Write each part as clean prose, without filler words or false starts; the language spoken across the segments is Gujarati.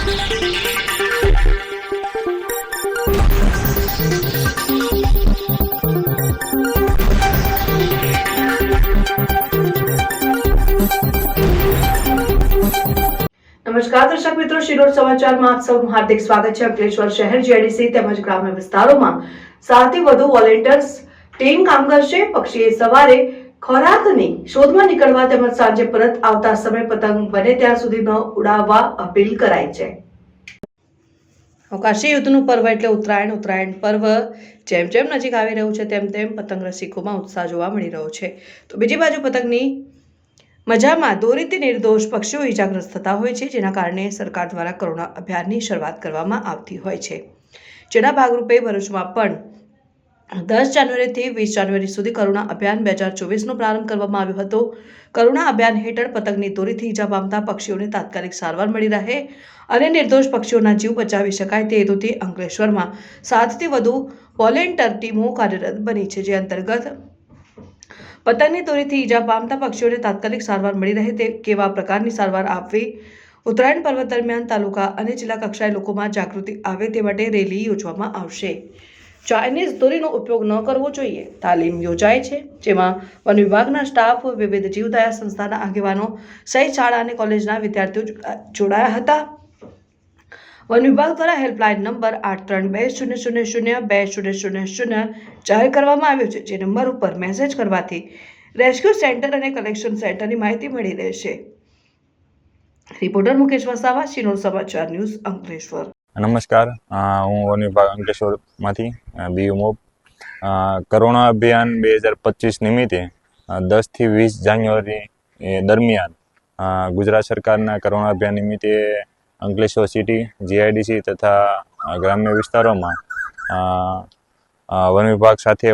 નમસ્કાર દર્શક મિત્રો, શિરોડ સમાચારમાં આપ સૌનું હાર્દિક સ્વાગત છે। અંકલેશ્વર શહેર જીઆઈડીસી તેમજ ગ્રામ્ય વિસ્તારોમાં 7 થી વધુ વોલેન્ટિયર્સ ટીમ કામ કરશે। પક્ષીએ સવારે ખોરાકની શોધમાં નીકળવા તેમજ સાંજે પરત આવતા સમય પતંગ બને ત્યાં સુધી ન ઉડાવવા અપીલ કરાઈ છે। અવકાશી યુદ્ધનું પર્વ એટલે ઉત્તરાયણ પર્વ જેમ જેમ નજીક આવી રહ્યું છે તેમ તેમ પતંગ રસિકોમાં ઉત્સાહ જોવા મળી રહ્યો છે। તો બીજી બાજુ પતંગની મજામાં દોરીથી નિર્દોષ પક્ષીઓ ઈજાગ્રસ્ત થતા હોય છે, જેના કારણે સરકાર દ્વારા કરુણા અભિયાનની શરૂઆત કરવામાં આવતી હોય છે, જેના ભાગરૂપે ભરૂચમાં પણ 10 જાન્યુઆરીથી 20 જાન્યુઆરી સુધી કરુણા અભિયાન 2024નો પ્રારંભ કરવામાં આવ્યો હતો। કરુણા અભિયાન હેઠળ પતંગની દોરીથી ઈજા પામતા પક્ષીઓને તાત્કાલિક સારવાર મળી રહે અને નિર્દોષ પક્ષીઓના જીવ બચાવી શકાય તે હેતુથી અંકલેશ્વરમાં 7 થી વધુ વોલેન્ટિયર ટીમો કાર્યરત બની છે, જે અંતર્ગત પતંગની દોરીથી ઈજા પામતા પક્ષીઓને તાત્કાલિક સારવાર મળી રહે તે કેવા પ્રકારની સારવાર આપવી, ઉત્તરાયણ પર્વ દરમિયાન તાલુકા અને જિલ્લા કક્ષાએ લોકોમાં જાગૃતિ આવે તે માટે રેલી યોજવામાં આવશે। ચાઇનીઝ દોરીનો ઉપયોગ ન કરવો જોઈએ તાલીમ યોજાય છે, જેમાં વન વિભાગના સ્ટાફ, વિવિધ જીવદયા સંસ્થાના આગેવાનો સહિત શાળા અને કોલેજના વિદ્યાર્થીઓ જોડાયા હતા। વન વિભાગ દ્વારા હેલ્પલાઇન નંબર 8320002000 જાહેર કરવામાં આવ્યો છે, જે નંબર ઉપર મેસેજ કરવાથી રેસ્ક્યુ સેન્ટર અને કલેક્શન સેન્ટરની માહિતી મળી રહેશે। રિપોર્ટર મુકેશ વસાવા, શિરોડ સમાચાર ન્યૂઝ, અંકલેશ્વર। નમસ્કાર, હું વન વિભાગ અંકલેશ્વરમાંથી બીયુ મોબ કરુણા અભિયાન 2025 નિમિત્તે 10 થી 20 જાન્યુઆરી દરમિયાન ગુજરાત સરકારના કરુણા અભિયાન નિમિત્તે અંકલેશ્વર સિટી, જીઆઈડીસી તથા ગ્રામ્ય વિસ્તારોમાં વન વિભાગ સાથે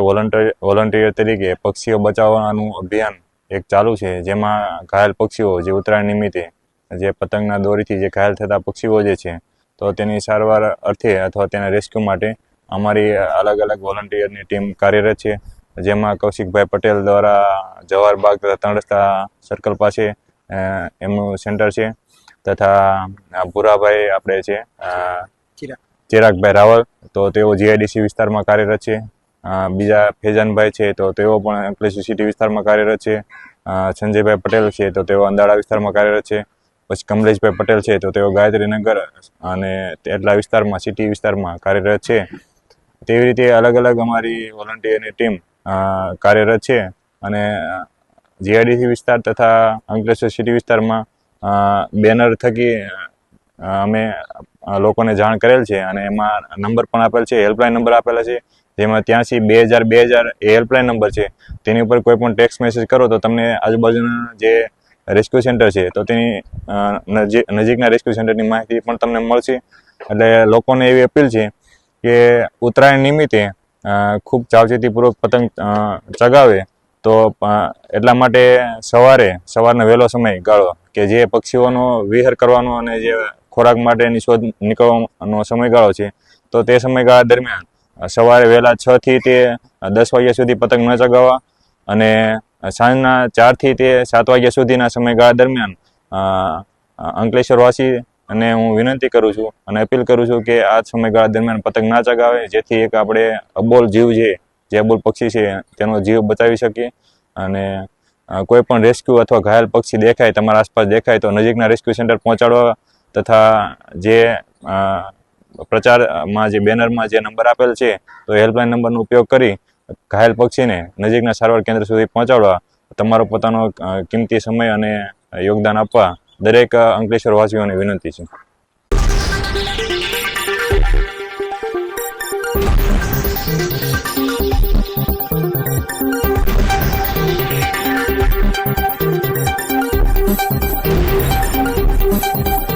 વોલન્ટિયર તરીકે પક્ષીઓ બચાવવાનું અભિયાન એક ચાલુ છે, જેમાં ઘાયલ પક્ષીઓ જે ઉત્તરાયણ નિમિત્તે જે પતંગના દોરીથી જે ઘાયલ થતા પક્ષીઓ જે છે તો તેની સારવાર અર્થે અથવા તેના રેસ્ક્યુ માટે અમારી અલગ અલગ વોલન્ટિયરની ટીમ કાર્યરત છે, જેમાં કૌશિકભાઈ પટેલ દ્વારા જવાહરબાગ તથા 3 રસ્તા સર્કલ પાસે એમનું સેન્ટર છે, તથા ભૂરાભાઈ આપણે છે ચિરાગભાઈ રાવલ, તો તેઓ જીઆઈડીસી વિસ્તારમાં કાર્યરત છે। બીજા ફેજાનભાઈ છે તો તેઓ પણ અંકલેશ્વર સિટી વિસ્તારમાં કાર્યરત છે। સંજયભાઈ પટેલ છે તો તેઓ અંદાળા વિસ્તારમાં કાર્યરત છે। પછી કમલેશભાઈ પટેલ છે તો તેઓ ગાયત્રીનગર અને એટલા વિસ્તારમાં સિટી વિસ્તારમાં કાર્યરત છે। તેવી રીતે અલગ અલગ અમારી વોલન્ટિયરની ટીમ કાર્યરત છે અને જીઆઈડીસી વિસ્તાર તથા અંકલેશ્વર સિટી વિસ્તારમાં બેનર થકી અમે લોકોને જાણ કરેલ છે અને એમાં નંબર પણ આપેલ છે, હેલ્પલાઇન નંબર આપેલા છે, જેમાં 832000 એ હેલ્પલાઇન નંબર છે। તેની ઉપર કોઈ પણ ટેક્સ્ટ મેસેજ કરો તો તમને આજુબાજુના જે રેસ્ક્યુ સેન્ટર છે તો તેની નજીકના રેસ્ક્યુ સેન્ટરની માહિતી પણ તમને મળશે। એટલે લોકોને એવી અપીલ છે કે ઉત્તરાયણ નિમિત્તે ખૂબ સાવચેતીપૂર્વક પતંગ ચગાવે, તો એટલા માટે સવારનો વહેલો સમય ગાળો કે જે પક્ષીઓનો વિહાર કરવાનો અને જે ખોરાક માટેની શોધ નીકળવાનો સમયગાળો છે, તો તે સમયગાળા દરમિયાન સવારે વહેલા 6 થી તે 10 વાગ્યા સુધી પતંગ ન ચગાવવા અને સાંજના 4 થી તે 7 વાગ્યા સુધીના સમયગાળા દરમિયાન અંકલેશ્વરવાસી અને હું વિનંતી કરું છું અને અપીલ કરું છું કે આ સમયગાળા દરમિયાન પતંગ ના ચગાવે, જેથી એક આપણે અબોલ જીવ છે, જે અબોલ પક્ષી છે તેનો જીવ બચાવી શકીએ। અને કોઈ પણ રેસ્ક્યુ અથવા ઘાયલ પક્ષી દેખાય, તમારા આસપાસ દેખાય તો નજીકના રેસ્ક્યુ સેન્ટર પહોંચાડવા તથા જે પ્રચારમાં જે બેનરમાં જે નંબર આપેલ છે તો હેલ્પલાઇન નંબરનો ઉપયોગ કરી ઘાયલ પક્ષીને નજીકના સારવાર કેન્દ્ર સુધી પહોંચાડવા તમારો પોતાનો કિંમતી સમય અને યોગદાન આપવા દરેક અંકલેશ્વરવાસીઓને વિનંતી છે।